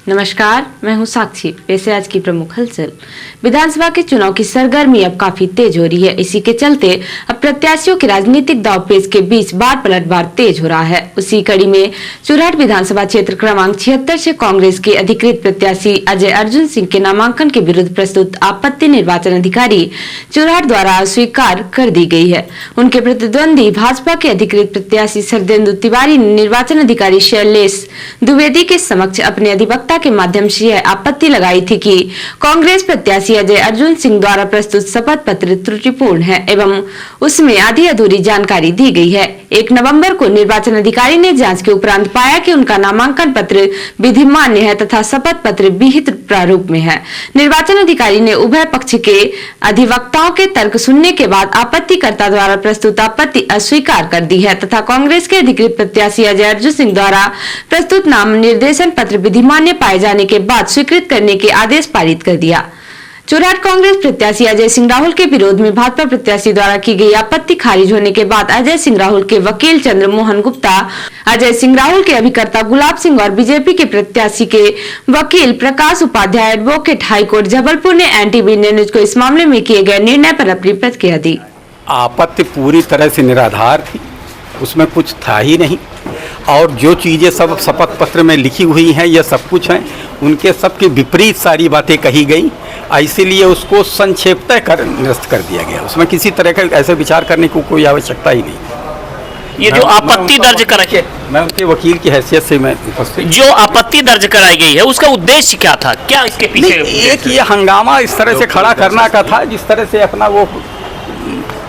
नमस्कार, मैं हूं साक्षी। वैसे आज की प्रमुख हलचल। विधानसभा के चुनाव की सरगर्मी अब काफी तेज हो रही है। इसी के चलते अब प्रत्याशियों के राजनीतिक दांवपेच के बीच बार पलटवार तेज हो रहा है। उसी कड़ी में चुराट विधानसभा क्षेत्र क्रमांक 76 से कांग्रेस के अधिकृत प्रत्याशी अजय अर्जुन सिंह के नामांकन के विरुद्ध प्रस्तुत आपत्ति निर्वाचन अधिकारी चुराट द्वारा अस्वीकार कर दी गई है। उनके प्रतिद्वंदी भाजपा के अधिकृत प्रत्याशी शरदेंदु तिवारी ने निर्वाचन अधिकारी शैलेश द्विवेदी के समक्ष अपने अधिवक्ता के माध्यम से यह आपत्ति लगाई थी कि कांग्रेस प्रत्याशी अजय अर्जुन सिंह द्वारा प्रस्तुत शपथ पत्र त्रुटिपूर्ण है एवं उसमें आधी अधूरी जानकारी दी गई है। 1 नवंबर को निर्वाचन अधिकारी ने जांच के उपरांत पाया कि उनका नामांकन पत्र विधिमान्य है तथा शपथ पत्र विहित प्रारूप में है। निर्वाचन अधिकारी ने उभय पक्ष के अधिवक्ताओं के तर्क सुनने के बाद आपत्तिकर्ता द्वारा प्रस्तुत आपत्ति अस्वीकार कर दी है तथा कांग्रेस के अधिकृत प्रत्याशी अजय अर्जुन सिंह द्वारा प्रस्तुत नाम निर्देशन पत्र विधिमान्य पाए जाने के बाद स्वीकृत करने के आदेश पारित कर दिया। चुराट कांग्रेस प्रत्याशी अजय सिंह राहुल के विरोध में भाजपा प्रत्याशी द्वारा की गई आपत्ति खारिज होने के बाद अजय सिंह राहुल के वकील चंद्र मोहन गुप्ता, अजय सिंह राहुल के अभिकर्ता गुलाब सिंह और बीजेपी के प्रत्याशी के वकील प्रकाश उपाध्याय एडवोकेट हाईकोर्ट जबलपुर ने एनटीवी न्यूज को इस मामले में किए गए निर्णय पर अपनी प्रतिक्रिया दी। आपत्ति पूरी तरह से निराधार थी, उसमें कुछ था ही नहीं और जो चीज़ें सब शपथ पत्र में लिखी हुई हैं ये सब कुछ हैं, उनके सबके विपरीत सारी बातें कही गई। इसीलिए उसको संक्षेपतः कर निरस्त कर दिया गया। उसमें किसी तरह का ऐसे विचार करने को कोई आवश्यकता ही नहीं। ये जो आपत्ति दर्ज कराई, मैं उनके वकील की हैसियत से मैं उपस्थित। जो आपत्ति दर्ज कराई गई है उसका उद्देश्य क्या था, क्या इसके पीछे? एक ये हंगामा इस तरह से खड़ा करना का था जिस तरह से अपना वो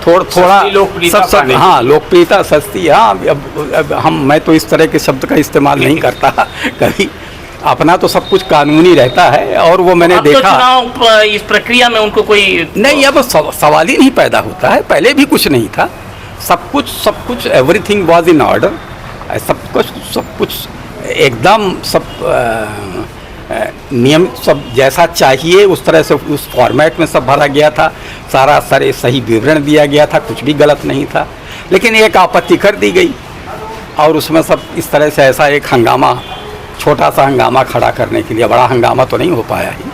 थोड़ा सब हाँ लोकप्रियता सस्ती। हाँ अब मैं तो इस तरह के शब्द का इस्तेमाल नहीं करता कभी। अपना तो सब कुछ कानूनी रहता है और वो मैंने देखा। तो चुनाव इस प्रक्रिया में उनको कोई नहीं, अब सवाल ही नहीं पैदा होता है। पहले भी कुछ नहीं था, सब कुछ एवरीथिंग वाज इन ऑर्डर। सब कुछ एकदम सब नियम सब जैसा चाहिए उस तरह से उस फॉर्मेट में सब भरा गया था। सारा सही विवरण दिया गया था, कुछ भी गलत नहीं था। लेकिन एक आपत्ति कर दी गई और उसमें सब इस तरह से ऐसा एक हंगामा, छोटा सा हंगामा खड़ा करने के लिए, बड़ा हंगामा तो नहीं हो पाया ही,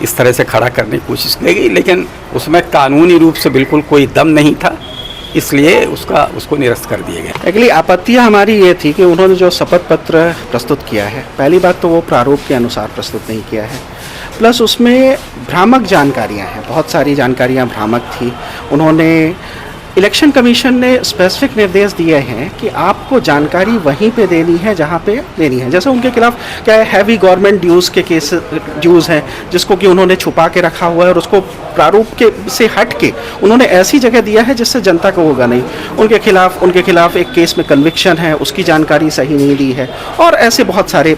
इस तरह से खड़ा करने की कोशिश की गई। लेकिन उसमें कानूनी रूप से बिल्कुल कोई दम नहीं था, इसलिए उसको निरस्त कर दिया गया। अगली आपत्तियां हमारी ये थी कि उन्होंने जो शपथ पत्र प्रस्तुत किया है, पहली बात तो वो प्रारूप के अनुसार प्रस्तुत नहीं किया है, प्लस उसमें भ्रामक जानकारियां हैं, बहुत सारी जानकारियां भ्रामक थी। उन्होंने इलेक्शन कमीशन ने स्पेसिफिक निर्देश दिए हैं कि आपको जानकारी वहीं पे देनी है जहाँ पे देनी है। जैसे उनके खिलाफ क्या है, हैवी गवर्नमेंट ड्यूज़ हैं जिसको कि उन्होंने छुपा के रखा हुआ है और उसको प्रारूप के से हट के उन्होंने ऐसी जगह दिया है जिससे जनता को होगा नहीं। उनके खिलाफ एक केस में कन्विक्शन है, उसकी जानकारी सही नहीं दी है और ऐसे बहुत सारे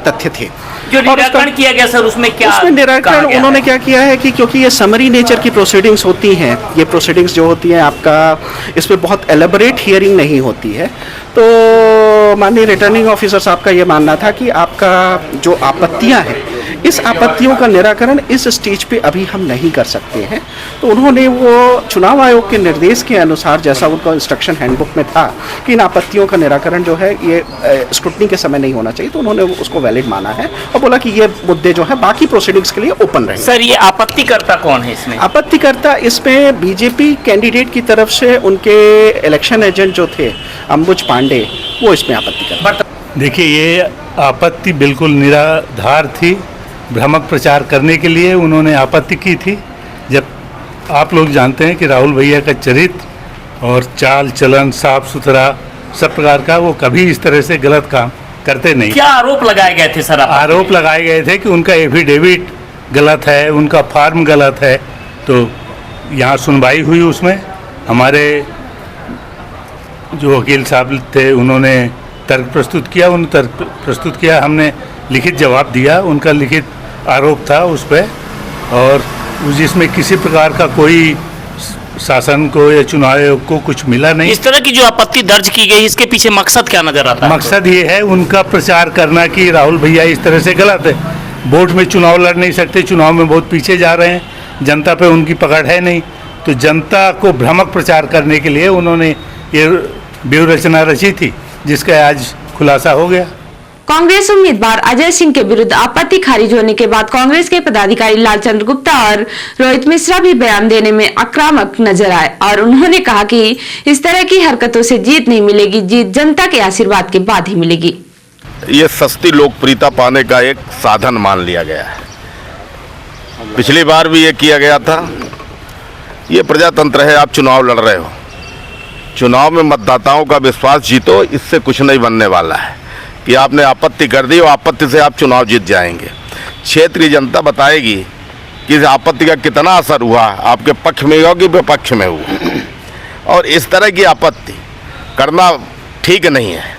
तथ्य थे। जो निराकरण किया गया सर, उसमें निराकरण उन्होंने क्या किया है कि क्योंकि ये समरी नेचर की प्रोसीडिंग्स होती हैं, ये प्रोसीडिंग्स जो होती हैं आपका इसमें बहुत एलेबोरेट हियरिंग नहीं होती है, तो माननीय रिटर्निंग ऑफिसर साहब का ये मानना था कि आपका जो आपत्तियां हैं, इस आपत्तियों का निराकरण इस स्टेज पे अभी हम नहीं कर सकते हैं। तो उन्होंने वो चुनाव आयोग के निर्देश के अनुसार, जैसा उनका इंस्ट्रक्शन हैंडबुक में था कि इन आपत्तियों का निराकरण जो है ये स्क्रूटनी के समय नहीं होना चाहिए, तो उन्होंने उसको वैलिड माना है और बोला कि ये मुद्दे जो है बाकी प्रोसीडिंग्स के लिए ओपन रहेंगे। सर, ये आपत्तिकर्ता कौन है इसमें? आपत्तिकर्ता इसमें बीजेपी कैंडिडेट की तरफ से उनके इलेक्शन एजेंट जो थे अंबुज पांडे, वो इसमें आपत्तिकर्ता। देखिए, ये आपत्ति बिल्कुल निराधार थी। भ्रामक प्रचार करने के लिए उन्होंने आपत्ति की थी। जब आप लोग जानते हैं कि राहुल भैया का चरित्र और चाल चलन साफ सुथरा सब प्रकार का, वो कभी इस तरह से गलत काम करते नहीं। क्या आरोप लगाए गए थे सर? आरोप लगाए गए थे कि उनका एफिडेविट गलत है, उनका फॉर्म गलत है। तो यहाँ सुनवाई हुई, उसमें हमारे जो वकील साहब थे उन्होंने तर्क प्रस्तुत किया, हमने लिखित जवाब दिया। उनका लिखित आरोप था उस पर और जिसमें किसी प्रकार का कोई शासन को या चुनाव आयोग को कुछ मिला नहीं। इस तरह की जो आपत्ति दर्ज की गई, इसके पीछे मकसद क्या नजर आता है? मकसद ये है उनका प्रचार करना कि राहुल भैया इस तरह से गलत है, वोट में चुनाव लड़ नहीं सकते, चुनाव में बहुत पीछे जा रहे हैं, जनता पे उनकी पकड़ है नहीं। तो जनता को भ्रामक प्रचार करने के लिए उन्होंने ये व्यूह रचना रची थी, जिसका आज खुलासा हो गया। कांग्रेस उम्मीदवार अजय सिंह के विरुद्ध आपत्ति खारिज होने के बाद कांग्रेस के पदाधिकारी लालचंद्र गुप्ता और रोहित मिश्रा भी बयान देने में आक्रामक नजर आए और उन्होंने कहा कि इस तरह की हरकतों से जीत नहीं मिलेगी, जीत जनता के आशीर्वाद के बाद ही मिलेगी। ये सस्ती लोकप्रियता पाने का एक साधन मान लिया गया है। पिछली बार भी ये किया गया था। ये प्रजातंत्र है, आप चुनाव लड़ रहे हो, चुनाव में मतदाताओं का विश्वास जीतो, इससे कुछ नहीं बनने वाला है कि आपने आपत्ति कर दी और आपत्ति से आप चुनाव जीत जाएंगे। क्षेत्रीय जनता बताएगी कि इस आपत्ति का कितना असर हुआ, आपके पक्ष में हुआ कि विपक्ष में हुआ। और इस तरह की आपत्ति करना ठीक नहीं है।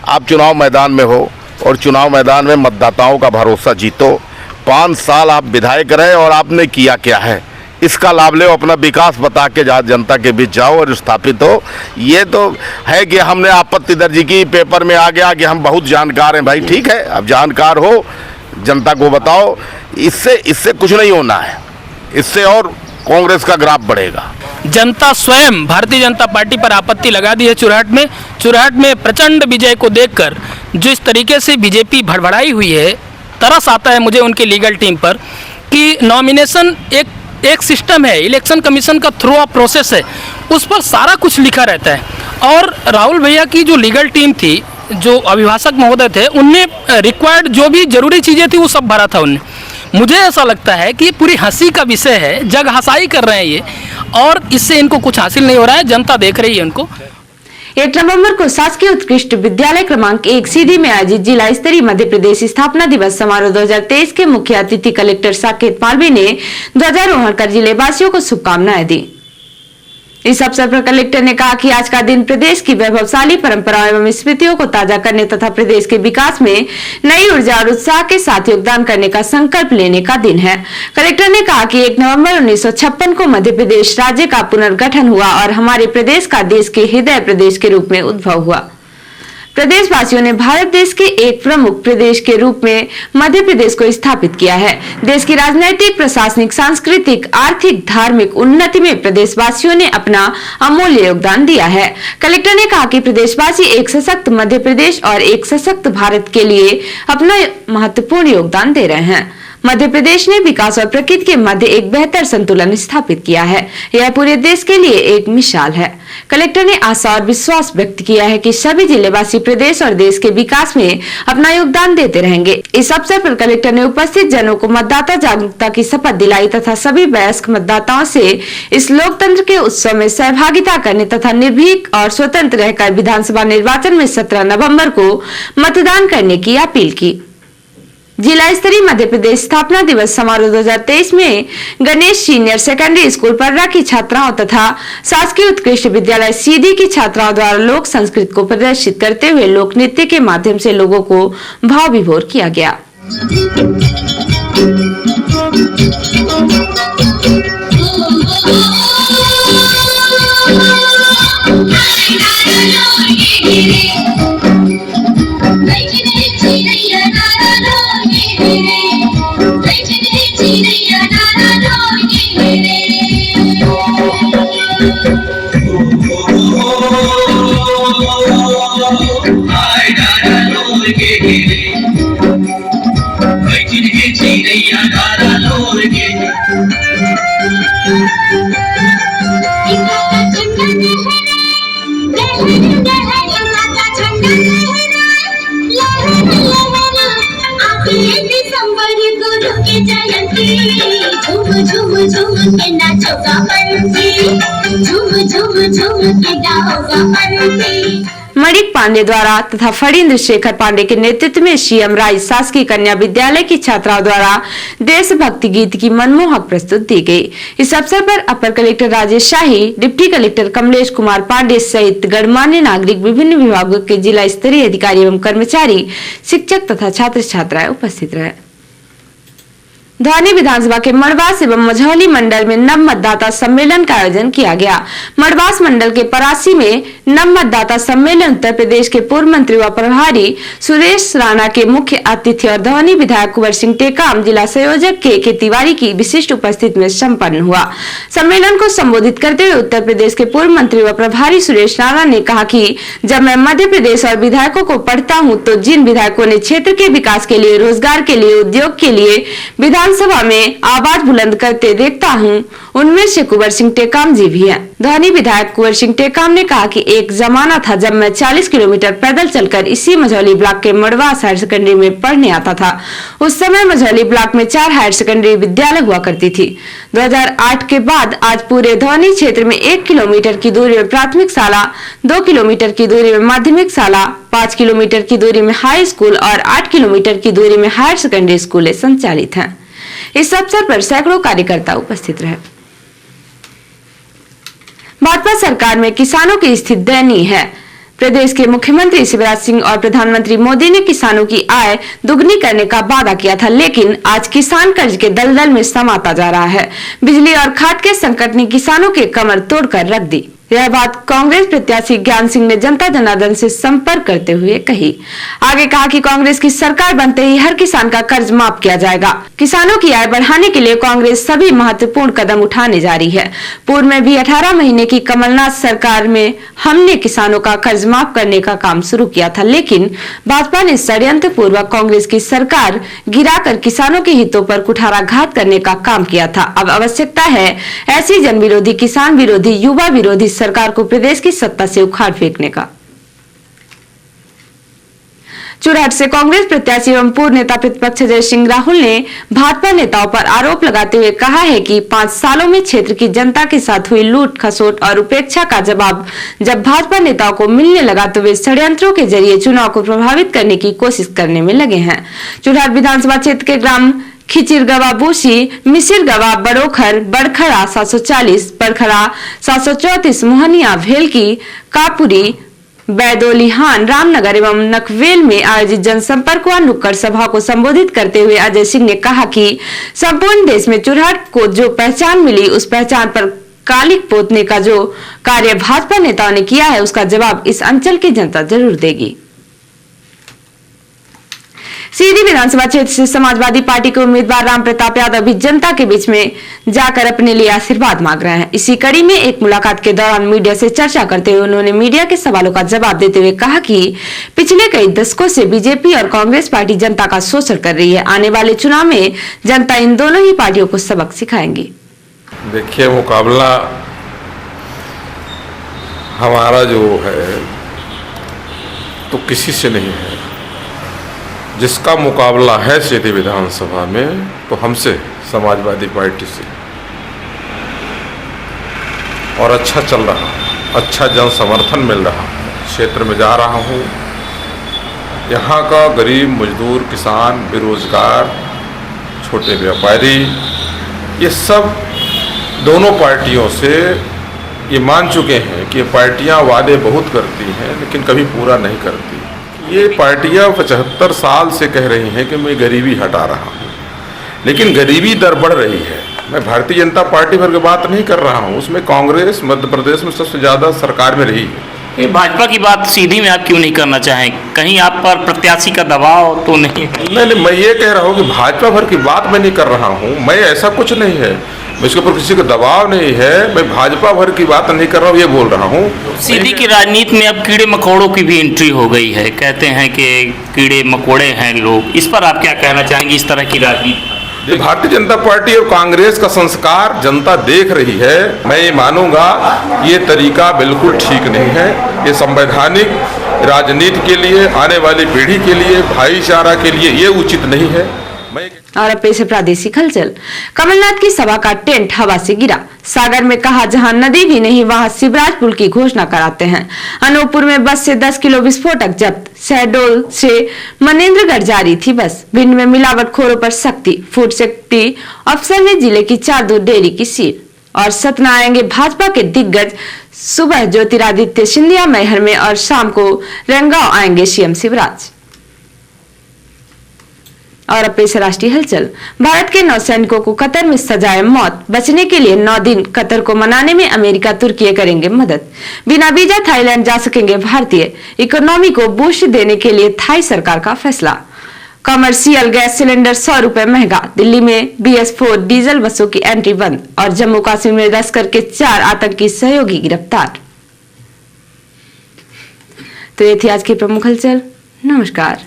आप चुनाव मैदान में हो और चुनाव मैदान में मतदाताओं का भरोसा जीतो। 5 साल आप विधायक रहे और आपने किया क्या है, इसका लाभ ले, अपना विकास बता के जहाँ जनता के बीच जाओ और स्थापित हो। ये तो है कि हमने आपत्ति दर्ज की, पेपर में आ गया कि हम बहुत जानकार हैं। भाई ठीक है, अब जानकार हो, जनता को बताओ। इससे कुछ नहीं होना है, इससे और कांग्रेस का ग्राफ बढ़ेगा। जनता स्वयं भारतीय जनता पार्टी पर आपत्ति लगा दी है। चुरहट में प्रचंड विजय को देखकर जो इस तरीके से बीजेपी भड़बड़ाई हुई है, तरस आता है मुझे उनकी लीगल टीम पर कि नॉमिनेशन एक सिस्टम है, इलेक्शन कमीशन का थ्रू अ प्रोसेस है, उस पर सारा कुछ लिखा रहता है। और राहुल भैया की जो लीगल टीम थी, जो अभिभाषक महोदय थे, उनने रिक्वायर्ड जो भी जरूरी चीज़ें थी वो सब भरा था उनने। मुझे ऐसा लगता है कि ये पूरी हंसी का विषय है, जग हंसाई कर रहे हैं ये, और इससे इनको कुछ हासिल नहीं हो रहा है। जनता देख रही है उनको। 1 नवंबर को शासकीय उत्कृष्ट विद्यालय क्रमांक 1 सीधी में आयोजित जिला स्तरीय मध्य प्रदेश स्थापना दिवस समारोह 2023 के मुख्य अतिथि कलेक्टर साकेत मालवीय ने ध्वजारोहण कर जिले वासियों को शुभकामनाएं दी। इस अवसर पर कलेक्टर ने कहा कि आज का दिन प्रदेश की वैभवशाली परंपराओं एवं स्मृतियों को ताजा करने तथा प्रदेश के विकास में नई ऊर्जा और उत्साह के साथ योगदान करने का संकल्प लेने का दिन है। कलेक्टर ने कहा कि 1 नवंबर 1956 को मध्य प्रदेश राज्य का पुनर्गठन हुआ और हमारे प्रदेश का देश के हृदय प्रदेश के रूप में उद्भव हुआ। प्रदेशवासियों ने भारत देश के एक प्रमुख प्रदेश के रूप में मध्य प्रदेश को स्थापित किया है। देश की राजनीतिक, प्रशासनिक, सांस्कृतिक, आर्थिक, धार्मिक उन्नति में प्रदेशवासियों ने अपना अमूल्य योगदान दिया है। कलेक्टर ने कहा कि प्रदेशवासी एक सशक्त मध्य प्रदेश और एक सशक्त भारत के लिए अपना महत्वपूर्ण योगदान दे रहे हैं। मध्य प्रदेश ने विकास और प्रकृति के मध्य एक बेहतर संतुलन स्थापित किया है। यह पूरे देश के लिए एक मिसाल है। कलेक्टर ने आशा और विश्वास व्यक्त किया है कि सभी जिलेवासी प्रदेश और देश के विकास में अपना योगदान देते रहेंगे। इस अवसर पर कलेक्टर ने उपस्थित जनों को मतदाता जागरूकता की शपथ दिलाई तथा सभी वयस्क मतदाताओं से इस लोकतंत्र के उत्सव में सहभागिता करने तथा निर्भीक और स्वतंत्र रहकर विधानसभा निर्वाचन में 17 नवम्बर को मतदान करने की अपील की। जिला स्तरीय मध्य प्रदेश स्थापना दिवस समारोह 2023 में गणेश सीनियर सेकेंडरी स्कूल पर्रा की छात्राओं तथा शासकीय उत्कृष्ट विद्यालय सीधी की छात्राओं द्वारा लोक संस्कृति को प्रदर्शित करते हुए लोक नृत्य के माध्यम से लोगों को भाव विभोर किया गया। मणिक पांडे द्वारा तथा फणींद्र शेखर पांडे के नेतृत्व में सीएम राइज शासकीय कन्या विद्यालय की छात्राओं द्वारा देशभक्ति गीत की मनमोहक प्रस्तुति दी गई। इस अवसर पर अपर कलेक्टर राजेश शाही, डिप्टी कलेक्टर कमलेश कुमार पांडे सहित गणमान्य नागरिक, विभिन्न विभागों के जिला स्तरीय अधिकारी एवं कर्मचारी, शिक्षक तथा छात्र छात्राएं उपस्थित रहे। धौनी विधानसभा के मड़वास एवं मझौली मंडल में नव मतदाता सम्मेलन का आयोजन किया गया। मड़वास मंडल के परासी में नव मतदाता सम्मेलन उत्तर प्रदेश के पूर्व मंत्री व प्रभारी सुरेश राणा के मुख्य अतिथि और धौनी विधायक कुंवर सिंह टेकाम, जिला संयोजक के तिवारी की विशिष्ट उपस्थिति में संपन्न हुआ। सम्मेलन को संबोधित करते हुए उत्तर प्रदेश के पूर्व मंत्री व प्रभारी सुरेश राणा ने कहा कि जब मैं मध्य प्रदेश और विधायकों को पढ़ता हूं तो जिन विधायकों ने क्षेत्र के विकास के लिए, रोजगार के लिए, उद्योग के लिए विधानसभा में आवाज बुलंद करते देखता हूं, उनमें से कुंवर सिंह टेकाम जी भी हैं। धौनी विधायक कुंवर सिंह टेकाम ने कहा कि एक जमाना था जब मैं 40 किलोमीटर पैदल चलकर इसी मझौली ब्लॉक के मड़वास हायर सेकेंडरी में पढ़ने आता था। उस समय मझौली ब्लॉक में 4 हायर सेकेंडरी विद्यालय हुआ करती थी। 2008 के बाद आज पूरे धौनी क्षेत्र में 1 किलोमीटर की दूरी में प्राथमिक शाला, 2 किलोमीटर की दूरी में माध्यमिक शाला, 5 किलोमीटर की दूरी में हाई स्कूल और 8 किलोमीटर की दूरी में हायर सेकेंडरी स्कूलें संचालित हैं। इस अवसर पर सैकड़ों कार्यकर्ता उपस्थित रहे। भाजपा सरकार में किसानों की स्थिति दयनीय है। प्रदेश के मुख्यमंत्री शिवराज सिंह और प्रधानमंत्री मोदी ने किसानों की आय दुगनी करने का वादा किया था, लेकिन आज किसान कर्ज के दलदल में समाता जा रहा है। बिजली और खाद के संकट ने किसानों के कमर तोड़कर रख दी। यह बात कांग्रेस प्रत्याशी ज्ञान सिंह ने जनता जनार्दन से संपर्क करते हुए कही। आगे कहा कि कांग्रेस की सरकार बनते ही हर किसान का कर्ज माफ किया जाएगा। किसानों की आय बढ़ाने के लिए कांग्रेस सभी महत्वपूर्ण कदम उठाने जा रही है। पूर्व में भी 18 महीने की कमलनाथ सरकार में हमने किसानों का कर्ज माफ करने का काम शुरू किया था, लेकिन भाजपा ने षड्यंत्र पूर्वक कांग्रेस की सरकार गिराकर किसानों के हितों पर कुठाराघात करने का काम किया था। अब आवश्यकता है ऐसी जन विरोधी, किसान विरोधी, युवा विरोधी सरकार को प्रदेश की सत्ता से उखाड़ फेंकने का। चुरहट से कांग्रेस प्रत्याशी एवं पूर्व नेता प्रतिपक्ष जय सिंह राहुल ने भाजपा नेताओं पर आरोप लगाते हुए कहा है कि 5 सालों में क्षेत्र की जनता के साथ हुई लूट, खसोट और उपेक्षा का जवाब जब भाजपा नेताओं को मिलने लगा तो वे षड्यंत्रों के जरिए चुनाव को प्रभावित करने की कोशिश करने में लगे हैं। चुरहट विधानसभा क्षेत्र के ग्राम खिचिरगवा, बूसी, मिसिरगवा, बड़ोखर, बड़खड़ा 740, बड़खड़ा 734, मोहनिया, भेलकी, कापुरी, बैदोलिहान, रामनगर एवं नकवेल में आयोजित जनसंपर्क व नुक्कड़ सभा को संबोधित करते हुए अजय सिंह ने कहा कि संपूर्ण देश में चुरहट को जो पहचान मिली, उस पहचान पर कालिक पोतने का जो कार्य भाजपा नेताओं ने किया है, उसका जवाब इस अंचल की जनता जरूर देगी। सीधी विधानसभा क्षेत्र से समाजवादी पार्टी के उम्मीदवार राम प्रताप यादव भी जनता के बीच में जाकर अपने लिए आशीर्वाद मांग रहे हैं। इसी कड़ी में एक मुलाकात के दौरान मीडिया से चर्चा करते हुए उन्होंने मीडिया के सवालों का जवाब देते हुए कहा कि पिछले कई दशकों से बीजेपी और कांग्रेस पार्टी जनता का शोषण कर रही है। आने वाले चुनाव में जनता इन दोनों ही पार्टियों को सबक सिखाएंगी। देखिए, मुकाबला हमारा जो है तो किसी से नहीं है। जिसका मुकाबला है सीधी विधानसभा में तो हमसे, समाजवादी पार्टी से, और अच्छा चल रहा, अच्छा जन समर्थन मिल रहा। क्षेत्र में जा रहा हूँ, यहाँ का गरीब, मजदूर, किसान, बेरोजगार, छोटे व्यापारी, ये सब दोनों पार्टियों से ये मान चुके हैं कि ये पार्टियाँ वादे बहुत करती हैं लेकिन कभी पूरा नहीं करती। ये पार्टियां 75 साल से कह रही हैं कि मैं गरीबी हटा रहा हूँ, लेकिन गरीबी दर बढ़ रही है। मैं भारतीय जनता पार्टी भर की बात नहीं कर रहा हूँ, उसमें कांग्रेस मध्य प्रदेश में सबसे ज़्यादा सरकार में रही है। ये भाजपा की बात सीधी में आप क्यों नहीं करना चाहें? कहीं आप पर प्रत्याशी का दबाव तो नहीं? नहीं, मैं ये कह रहा हूँ कि भाजपा भर की बात मैं नहीं कर रहा हूँ। मैं, ऐसा कुछ नहीं है, इसके ऊपर किसी का दबाव नहीं है। मैं भाजपा भर की बात नहीं कर रहा हूँ, ये बोल रहा हूँ। सीधी की राजनीति में अब कीड़े मकोड़ों की भी एंट्री हो गई है। कहते हैं कि कीड़े मकोड़े हैं लोग, इस पर आप क्या कहना चाहेंगे? इस तरह की राजनीति ये भारतीय जनता पार्टी और कांग्रेस का संस्कार जनता देख रही है। मैं ये मानूंगा ये तरीका बिल्कुल ठीक नहीं है। ये संवैधानिक राजनीति के लिए, आने वाली पीढ़ी के लिए, भाईचारा के लिए ये उचित नहीं है। और अब पेश है प्रादेशिक हलचल। कमलनाथ की सभा का टेंट हवा से गिरा। सागर में कहा जहां नदी भी नहीं वहां शिवराज पुल की घोषणा कराते हैं। अनूपपुर में बस से 10 किलो विस्फोटक जब्त। शहडोल से मनेंद्रगढ़ जारी थी बस। भिंड में मिलावटखोरों पर सख्ती। फूड सेफ्टी अफसर ने जिले की 4 दूध डेयरी की सील। और सतना आएंगे भाजपा के दिग्गज। सुबह ज्योतिरादित्य सिंधिया मैहर में और शाम को रंगांव आएंगे सीएम शिवराज। और अब पेश राष्ट्रीय हलचल। भारत के 9 सैनिकों को कतर में सजाए मौत, बचने के लिए 9 दिन कतर को मनाने में अमेरिका तुर्की करेंगे मदद। बिना वीजा थाईलैंड जा सकेंगे भारतीय, इकोनॉमी को बूस्ट देने के लिए थाई सरकार का फैसला। कमर्शियल गैस सिलेंडर 100 रुपए महंगा, दिल्ली में BS4 डीजल बसों की एंट्री बंद और जम्मू कश्मीर में लश्कर के 4 आतंकी सहयोगी गिरफ्तार। तो ये थी आज की प्रमुख हलचल। नमस्कार।